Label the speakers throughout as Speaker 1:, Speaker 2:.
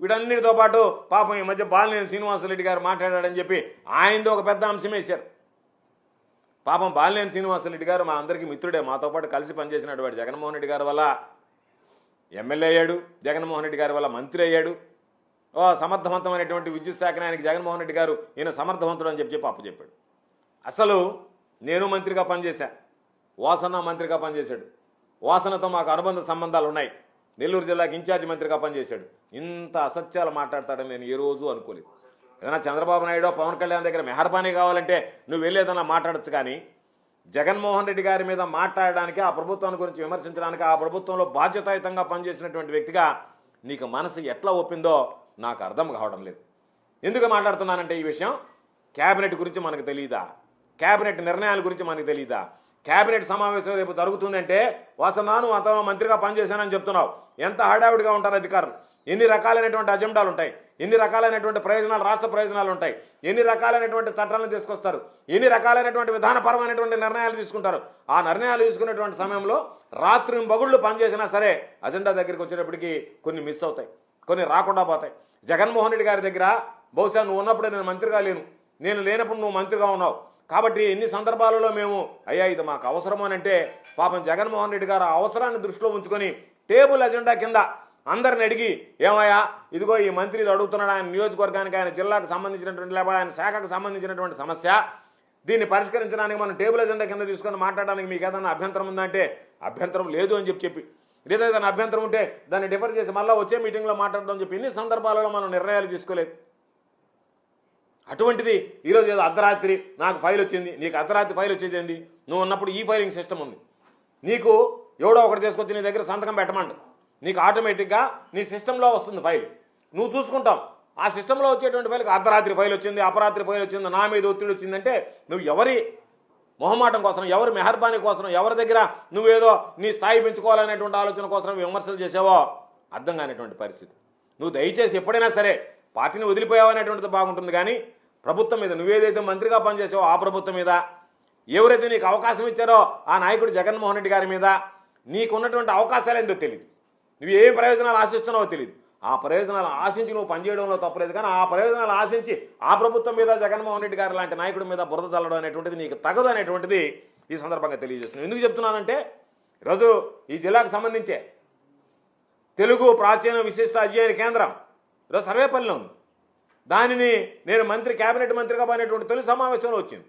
Speaker 1: వీటన్నిటితో పాటు పాపం ఈ మధ్య బాలినేని శ్రీనివాసరెడ్డి గారు మాట్లాడాడని చెప్పి ఆయనతో ఒక పెద్ద అంశం వేశారు. పాపం బాలినేని శ్రీనివాసరెడ్డి గారు మా అందరికీ మిత్రుడే, మాతో పాటు కలిసి పనిచేసినటువంటి జగన్మోహన్ రెడ్డి గారి వల్ల ఎమ్మెల్యే అయ్యాడు, జగన్మోహన్ రెడ్డి గారి వల్ల మంత్రి అయ్యాడు. సమర్థవంతమైనటువంటి విద్యుత్ శాఖని ఆయనకి జగన్మోహన్ రెడ్డి గారు ఈయన సమర్థవంతుడు అని చెప్పి అప్పచెప్పాడు. అసలు నేను మంత్రిగా పనిచేశా, వాసన మంత్రిగా పనిచేశాడు, వాసనతో మాకు అనుబంధ సంబంధాలు ఉన్నాయి, నెల్లూరు జిల్లాకి ఇన్ఛార్జి మంత్రిగా పనిచేశాడు. ఇంత అసత్యాలు మాట్లాడతాడని నేను ఏ రోజు అనుకోలేదు. ఏదైనా చంద్రబాబు నాయుడు పవన్ కళ్యాణ్ దగ్గర మెహర్బానీ కావాలంటే నువ్వు వెళ్ళేదన్నా మాట్లాడచ్చు, కానీ జగన్మోహన్ రెడ్డి గారి మీద మాట్లాడడానికి, ఆ ప్రభుత్వాన్ని గురించి విమర్శించడానికి, ఆ ప్రభుత్వంలో బాధ్యతాయుతంగా పనిచేసినటువంటి వ్యక్తిగా నీకు మనసు ఎట్లా ఒప్పిందో నాకు అర్థం కావడం లేదు. ఎందుకు మాట్లాడుతున్నానంటే ఈ విషయం క్యాబినెట్ గురించి మనకు తెలియదా, క్యాబినెట్ నిర్ణయాల గురించి మనకు తెలియదా? క్యాబినెట్ సమావేశం రేపు జరుగుతుందంటే వాసనాను అంతలో మంత్రిగా పనిచేశానని చెప్తున్నావు. ఎంత హడావిడిగా ఉంటారు అధికారులు, ఎన్ని రకాలైనటువంటి అజెండాలు ఉంటాయి, ఎన్ని రకాలైనటువంటి ప్రయోజనాలు, రాష్ట్ర ప్రయోజనాలు ఉంటాయి, ఎన్ని రకాలైనటువంటి చట్టాలను తీసుకొస్తారు, ఎన్ని రకాలైనటువంటి విధానపరమైనటువంటి నిర్ణయాలు తీసుకుంటారు. ఆ నిర్ణయాలు తీసుకునేటువంటి సమయంలో రాత్రి బగుళ్ళు పనిచేసినా సరే అజెండా దగ్గరికి వచ్చేటప్పటికి కొన్ని మిస్ అవుతాయి, కొన్ని రాకుండా పోతాయి. జగన్మోహన్ రెడ్డి గారి దగ్గర బహుశా నువ్వు ఉన్నప్పుడే నేను మంత్రిగా లేను, నేను లేనప్పుడు నువ్వు మంత్రిగా ఉన్నావు కాబట్టి ఎన్ని సందర్భాలలో మేము అయ్యా ఇది మాకు అవసరం అని అంటే పాపం జగన్మోహన్ రెడ్డి గారు అవసరాన్ని దృష్టిలో ఉంచుకొని టేబుల్ అజెండా కింద అందరిని అడిగి ఏమయ్యా ఇదిగో ఈ మంత్రి అడుగుతున్నాడు, ఆయన నియోజకవర్గానికి, ఆయన జిల్లాకు సంబంధించినటువంటి లేకపోతే ఆయన శాఖకు సంబంధించినటువంటి సమస్య, దీన్ని పరిష్కరించడానికి మనం టేబుల్ అజెండా కింద తీసుకొని మాట్లాడడానికి మీకు ఏదైనా అభ్యంతరం ఉందంటే అభ్యంతరం లేదు అని చెప్పి లేదా ఏదైనా అభ్యంతరం ఉంటే దాన్ని డిఫర్ చేసి మళ్ళీ వచ్చే మీటింగ్లో మాట్లాడదామని చెప్పి ఎన్ని సందర్భాలలో మనం నిర్ణయాలు తీసుకోలేదు. అటువంటిది ఈరోజు ఏదో అర్ధరాత్రి నాకు ఫైల్ వచ్చింది, నీకు అర్ధరాత్రి ఫైల్ వచ్చేది ఏంది? నువ్వు ఉన్నప్పుడు ఈ ఫైలింగ్ సిస్టమ్ ఉంది, నీకు ఎవడో ఒకటి తీసుకొచ్చి నీ దగ్గర సంతకం పెట్టమండి, నీకు ఆటోమేటిక్గా నీ సిస్టంలో వస్తుంది ఫైల్, నువ్వు చూసుకుంటావు. ఆ సిస్టంలో వచ్చేటువంటి ఫైల్కి అర్ధరాత్రి ఫైల్ వచ్చింది, అపరాత్రి ఫైల్ వచ్చింది, నా మీద ఒత్తిడి వచ్చిందంటే నువ్వు ఎవరి మొహమాటం కోసం, ఎవరి మెహర్బానీ కోసం, ఎవరి దగ్గర నువ్వేదో నీ స్థాయి పెంచుకోవాలనేటువంటి ఆలోచన కోసం విమర్శలు చేసావో అర్థం కానిటువంటి పరిస్థితి. నువ్వు దయచేసి ఎప్పుడైనా సరే పార్టీని వదిలిపోయావు అనేటువంటిది బాగుంటుంది, కానీ ప్రభుత్వం మీద నువ్వేదైతే మంత్రిగా పనిచేసావో ఆ ప్రభుత్వం మీద, ఎవరైతే నీకు అవకాశం ఇచ్చారో ఆ నాయకుడు జగన్మోహన్ రెడ్డి గారి మీద నీకున్నటువంటి అవకాశాలు ఏందో తెలియదు, నువ్వు ఏ ప్రయోజనాలు ఆశిస్తున్నావో తెలియదు. ఆ ప్రయోజనాలు ఆశించి నువ్వు పనిచేయడంలో తప్పలేదు, కానీ ఆ ప్రయోజనాలు ఆశించి ఆ ప్రభుత్వం మీద జగన్మోహన్ రెడ్డి గారు లాంటి నాయకుడి మీద బురద చల్లడం అనేటువంటిది నీకు తగదు అనేటువంటిది ఈ సందర్భంగా తెలియజేస్తున్నాను. ఎందుకు చెప్తున్నానంటే ఈరోజు ఈ జిల్లాకు సంబంధించే తెలుగు ప్రాచీన విశిష్ట అధ్యయన కేంద్రం ఈరోజు సర్వేపల్లిలో ఉంది. దానిని నేను క్యాబినెట్ మంత్రిగా పోయినటువంటి తొలి సమావేశంలో వచ్చింది.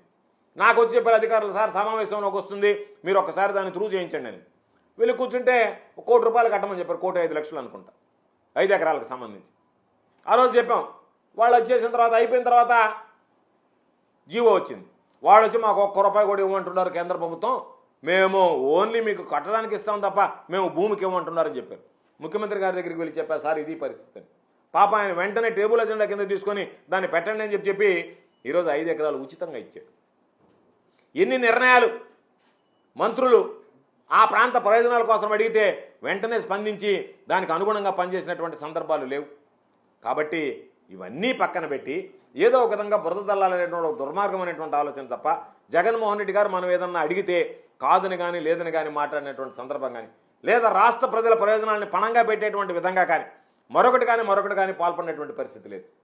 Speaker 1: నాకు వచ్చి చెప్పారు అధికారులు, సార్ సమావేశంలోకి వస్తుంది, మీరు ఒక్కసారి దాన్ని త్రూ చేయించండి అని. వీళ్ళు కూర్చుంటే ₹1 కోటి కట్టమని చెప్పారు, 1,05,00,000 అనుకుంటా, 5 ఎకరాలకు సంబంధించి. ఆ రోజు చెప్పాం, వాళ్ళు వచ్చేసిన తర్వాత అయిపోయిన తర్వాత జీవో వచ్చింది, వాళ్ళు వచ్చి మాకు ₹1 కూడా ఇవ్వమంటున్నారు కేంద్ర ప్రభుత్వం, మేము ఓన్లీ మీకు కట్టడానికి ఇస్తాం తప్ప మేము భూమికి ఇవ్వమంటున్నారని చెప్పారు. ముఖ్యమంత్రి గారి దగ్గరికి వెళ్ళి చెప్పారు, సార్ ఇది పరిస్థితి అని. పాప ఆయన వెంటనే టేబుల్ అజెండా కింద తీసుకొని దాన్ని పెట్టండి అని చెప్పి ఈరోజు 5 ఎకరాలు ఉచితంగా ఇచ్చాడు. ఎన్ని నిర్ణయాలు మంత్రులు ఆ ప్రాంత ప్రయోజనాల కోసం అడిగితే వెంటనే స్పందించి దానికి అనుగుణంగా పనిచేసినటువంటి సందర్భాలు లేవు. కాబట్టి ఇవన్నీ పక్కన పెట్టి ఏదో ఒక విధంగా బురద దల్లాలనేటువంటి ఒక దుర్మార్గమైనటువంటి ఆలోచన తప్ప జగన్మోహన్ రెడ్డి గారు మనం ఏదన్నా అడిగితే కాదని కానీ లేదని కానీ మాట్లాడినటువంటి సందర్భం కానీ, లేదా రాష్ట్ర ప్రజల ప్రయోజనాలను పణంగా పెట్టేటువంటి విధంగా కానీ మరొకటి కానీ పాల్పడినటువంటి పరిస్థితి లేదు.